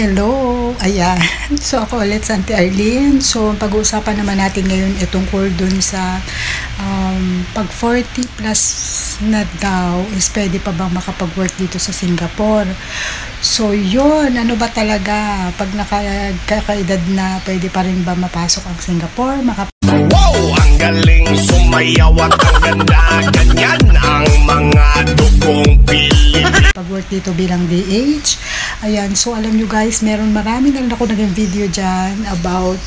Hello! Ayan. So, ako ulit sa Auntie Arlene. So, pag-uusapan naman natin ngayon tungkol dun sa pag 40 plus na daw is pwede pa bang makapag-work dito sa Singapore. So, yun. Ano ba talaga? Pag nakakaedad na, pwede pa rin ba mapasok ang Singapore? Wow! Ang galing sumayaw at ang ganda. Ganyan ang mga dugong Pilipino. Pag-work dito bilang DH. Ayan, so alam nyo guys, marami na rin ako naging video dyan about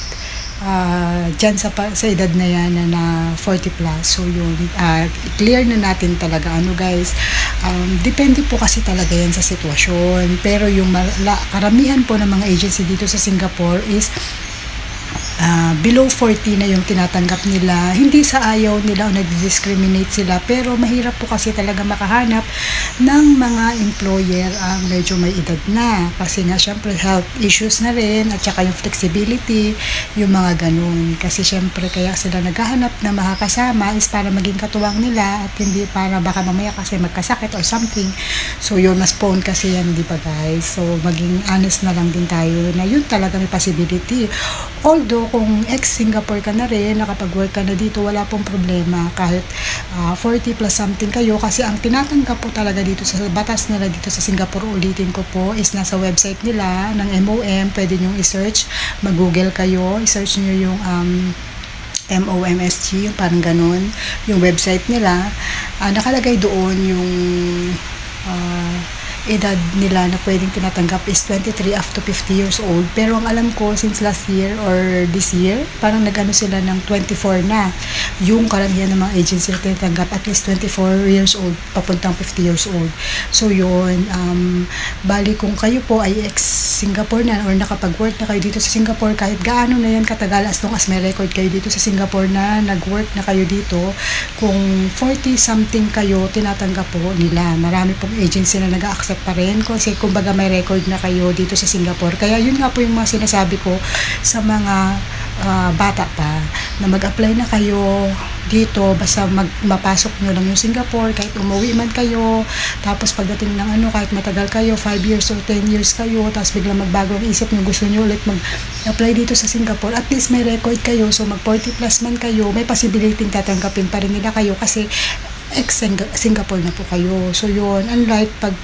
dyan sa edad na yan na 40 plus. So yun, clear na natin talaga ano guys, depende po kasi talaga yan sa sitwasyon. Pero yung karamihan po ng mga agency dito sa Singapore is below 40 na yung tinatanggap nila. Hindi sa ayaw nila o nag-discriminate sila, pero mahirap po kasi talaga makahanap ng mga employer ang medyo may edad na. Kasi nga syempre health issues na rin at saka yung flexibility, yung mga ganun. Kasi syempre kaya sila naghahanap na makakasama is para maging katuwang nila at hindi para baka mamaya kasi magkasakit or something. So yun, mas prone kasi yan, di ba guys? So maging honest na lang din tayo na yun talaga may possibility. Although kung ex-Singapore ka na rin, nakapag-work ka na dito, wala pong problema kahit 40 plus something kayo, kasi ang tinatanggap po talaga dito sa batas nila dito sa Singapore, ulitin ko po, is nasa website nila ng MOM. Pwede nyo i-search, mag-google kayo, i-search nyo yung MOMSG, yung parang ganun, yung website nila. Nakalagay doon yung edad nila na pwedeng tinatanggap is 23 up to 50 years old. Pero ang alam ko, since last year or this year, parang nag-ano sila ng 24 na. Yung karamihan ng mga agency na tinatanggap, at least 24 years old, papuntang 50 years old. So yun, bali kung kayo po ay ex-Singapore na or nakapag-work na kayo dito sa Singapore, kahit gaano na yan katagal, as long as may record kayo dito sa Singapore na nag-work na kayo dito, kung 40 something kayo, tinatanggap po nila. Marami pong agency na nag-accept pa rin kasi kumbaga may record na kayo dito sa Singapore. Kaya yun nga po yung mga sinasabi ko sa mga bata pa na mag-apply na kayo dito, basta mapasok nyo lang yung Singapore, kahit umuwi man kayo, tapos pagdating ng kahit matagal kayo, 5 years or 10 years kayo, tapos biglang magbago ang isip nyo, gusto nyo ulit mag-apply dito sa Singapore, at least may record kayo. So mag 40 plus man kayo, may possibility tatanggapin pa rin nila kayo kasi ex-Singapore na po kayo. So yun, unlike pag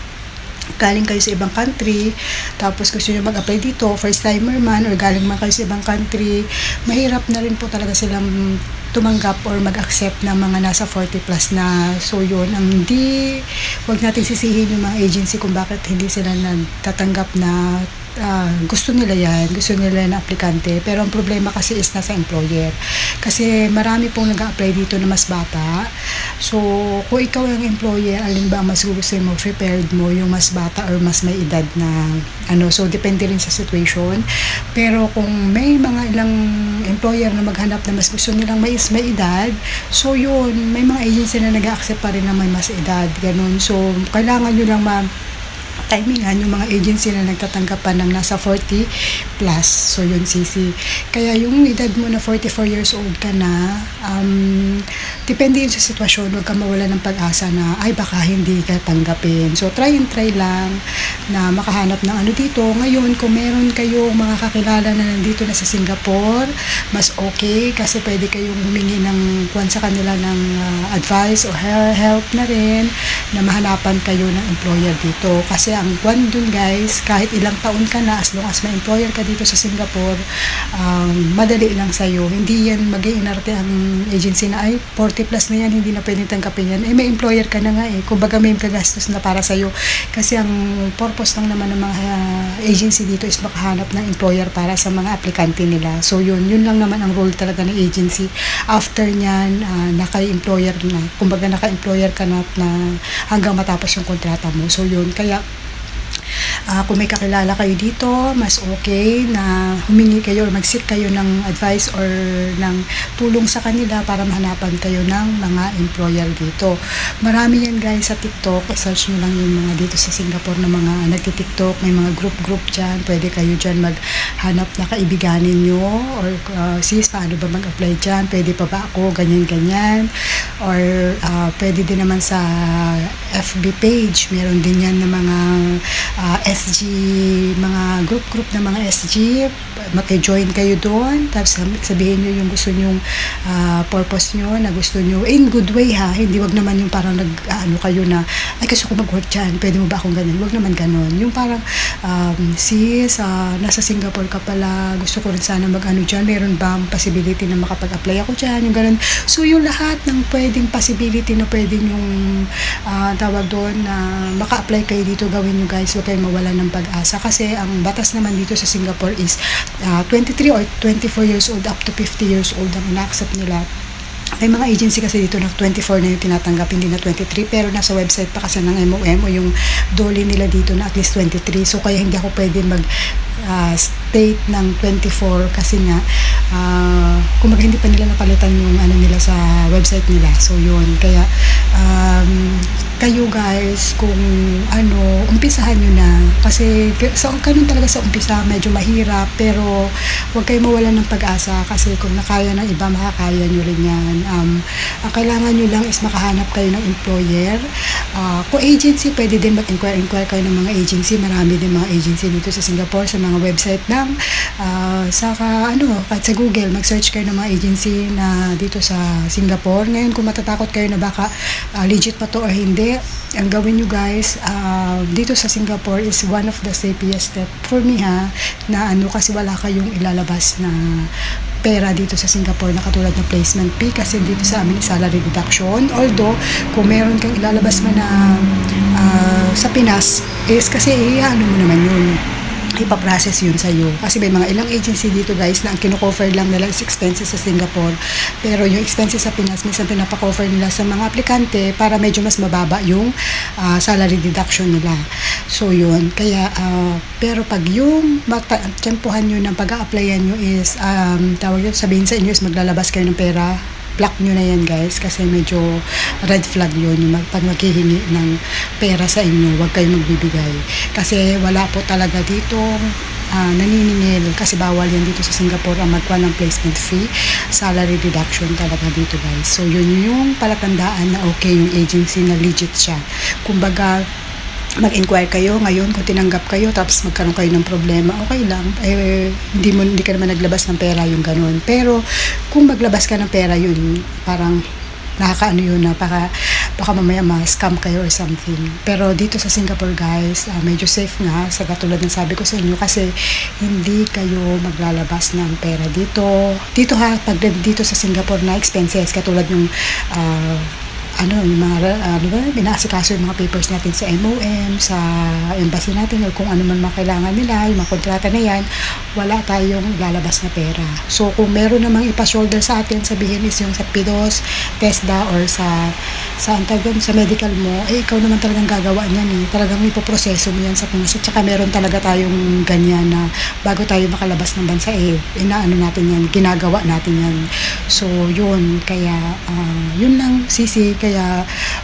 galing kayo sa ibang country, tapos gusto nyo mag-apply dito, first timer man, or galing man kayo sa ibang country, mahirap na rin po talaga silang tumanggap or mag-accept ng mga nasa 40 plus na. So yun, wag natin sisihin yung mga agency kung bakit hindi sila nagtatanggap na gusto nila na aplikante. Pero ang problema kasi is nasa employer, kasi marami pong nag-apply dito na mas bata. So kung ikaw yung employer, alin ba ang mas gusto mo, prepared mo yung mas bata or mas may edad na so depende rin sa situation. Pero kung may mga ilang employer na maghanap na mas gusto nilang may edad, so yun, may mga agency na nag-accept pa rin na may mas edad, ganun. So kailangan nyo lang timingan yung mga agency na nagtatanggap pa ng nasa 40 plus. So yun, sisi. Kaya yung edad mo na 44 years old ka na, depende yun sa sitwasyon. Huwag ka mawala ng pag-asa na baka hindi ka tanggapin. So try lang na makahanap ng dito. Ngayon, kung meron kayong mga kakilala na nandito na sa Singapore, mas okay, kasi pwede kayong humingi ng sa kanila ng advice o help na rin na mahanapan kayo ng employer dito. Kasi ang buwan dun guys, kahit ilang taon ka na, as long as may employer ka dito sa Singapore, madali lang sa'yo. Hindi yan mag-iinarte ang agency na 40 plus na yan, hindi na pwedeng tanggapin yan. May employer ka na nga kumbaga may kagastos na para sa'yo. Kasi ang purpose lang naman ng mga agency dito is makahanap ng employer para sa mga aplikante nila. So yun lang naman ang role talaga ng agency. After nyan, naka-employer ka na hanggang matapos yung kontrata mo. So yun, kaya kung may kakilala kayo dito, mas okay na humingi kayo or mag-seek kayo ng advice or ng tulong sa kanila para mahanapan kayo ng mga employer dito. Marami yan guys sa TikTok. Search nyo lang yung mga dito sa Singapore na mga nagti-TikTok. May mga group dyan. Pwede kayo dyan maghanap na kaibiganin nyo or sis, paano ba mag-apply dyan? Pwede pa ba ako? Ganyan. Or pwede din naman sa FB page. Meron din yan na mga SG, mga group ng mga SG, maki-join kayo doon, tapos sabihin nyo yung gusto nyong purpose nyo, na gusto nyo, in good way ha, hindi wag naman yung parang kayo na, ay gusto ko mag-work dyan, pwede mo ba akong ganun, wag naman ganun, yung parang sis, nasa Singapore ka pala, gusto ko rin sana mag-ano dyan, meron bang possibility na makapag-apply ako dyan, yung ganun. So yung lahat ng pwedeng possibility na pwedeng yung tawag doon na maka-apply kayo dito, gawin nyo guys, huwag kayong mawala ng pag-asa, kasi ang batas naman dito sa Singapore is 23 or 24 years old up to 50 years old ang ina-accept nila. May mga agency kasi dito na 24 na yung tinatanggap, hindi na 23, pero nasa website pa kasi ng MOM o yung dole nila dito na at least 23, so kaya hindi ako pwede state ng 24 kasi nga kumbaga hindi pa nila napalitan yung ano nila sa website nila. So yun, kaya kayo guys, kung umpisahan nyo na, kasi ganun talaga sa umpisa, medyo mahirap, pero huwag kayo mawalan ng pag-asa, kasi kung nakaya ng iba, makakaya nyo rin yan. Ang kailangan nyo lang is makahanap kayo ng employer. Kung agency, pwede din mag-inquire kayo ng mga agency. Marami din mga agency dito sa Singapore, sa mga website ng kahit sa Google, mag-search kayo ng mga agency na dito sa Singapore. Ngayon, kung matatakot kayo na baka legit pa to or hindi, ang gawin nyo guys dito sa Singapore is one of the safest step for me na kasi wala kayong ilalabas na pera dito sa Singapore na katulad ng placement fee, kasi dito sa amin salary deduction. Although kung meron kang ilalabas man na sa Pinas is kasi mo naman yun, ipaprocess yun sa'yo. Kasi may mga ilang agency dito guys na ang kino-cover lang nila is expenses sa Singapore, pero yung expenses sa Pinas minsan pinapa-cover nila sa mga aplikante para medyo mas mababa yung salary deduction nila. So yun, kaya pero pag yung tempohan nyo ng pag-a-applyan nyo is tawag yun, sabihin sa inyo is maglalabas kayo ng pera, block nyo na yan guys, kasi medyo red flag yun yung pag maghihingi ng pera sa inyo, huwag kayo magbibigay, kasi wala po talaga dito naniningil, kasi bawal yan dito sa Singapore ang magkuha ng placement fee, salary deduction talaga dito guys. So yun yung palatandaan na okay yung agency, na legit siya. Kumbaga mag-inquire kayo ngayon, kung tinanggap kayo tapos magkaroon kayo ng problema, okay lang, hindi ka naman naglabas ng pera, yung ganun. Pero kung maglabas ka ng pera, yun parang nakakaano yun na baka mamaya ma-scam kayo or something. Pero dito sa Singapore guys, medyo safe nga, sa katulad ng sabi ko sa inyo, kasi hindi kayo maglalabas ng pera dito pag dito sa Singapore na expenses, katulad yung yung mga binaasikaso yung mga papers natin sa MOM, sa embassy natin, o kung ano man makailangan nila, yung mga kontrata na yan, wala tayong lalabas na pera. So kung meron namang ipa-shoulder sa atin, sabihin is yung sa PIDOS, TESDA, or sa medical mo, ikaw naman talagang gagawa niyan talagang ipoproseso mo yan sa Pinas. At saka meron talaga tayong ganyan na bago tayo makalabas ng bansa, natin yan, ginagawa natin yan. So yun, kaya yun lang sisi, kaya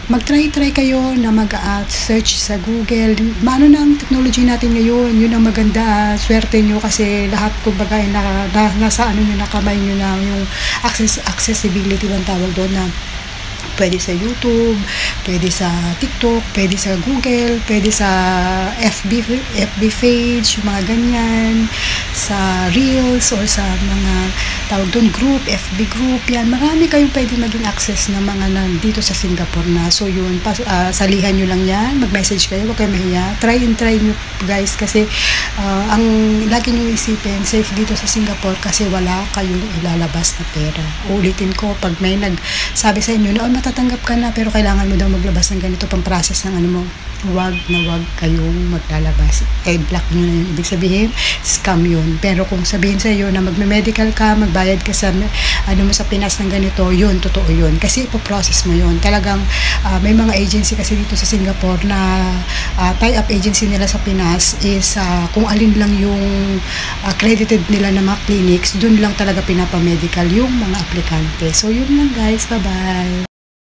mag-try kayo na mag-search sa Google. Maano na ang technology natin ngayon, yun ang maganda, swerte nyo, kasi lahat kumbaga nasa kamay nyo na yung accessibility bang tawag doon, na pwede sa YouTube, pwede sa TikTok, pwede sa Google, pwede sa FB page, mga ganyan, sa Reels, or sa mga tawag doon group, FB group, yan. Marami kayong pwede maging access na mga nandito sa Singapore na. So yun, salihan nyo lang yan, mag-message kayo, huwag kayo mahiya. Try nyo guys, kasi ang lagi nyo isipin, safe dito sa Singapore kasi wala kayong ilalabas na pera. Ulitin ko, pag may nagsabi sa inyo na matatanggap ka na pero kailangan mo daw maglabas ng ganito pang process ng mo, wag kayong maglalabas. Block nyo na yun. Ibig sabihin, scam yun. Pero kung sabihin sa iyo na magme-medical ka, magbayad ka sa mo sa Pinas ng ganito, yun, totoo yun. Kasi ipoprocess mo yun. Talagang may mga agency kasi dito sa Singapore na tie-up agency nila sa Pinas is kung alin lang yung accredited nila na mga clinics, dun lang talaga pinapamedical yung mga aplikante. So yun lang guys, bye-bye.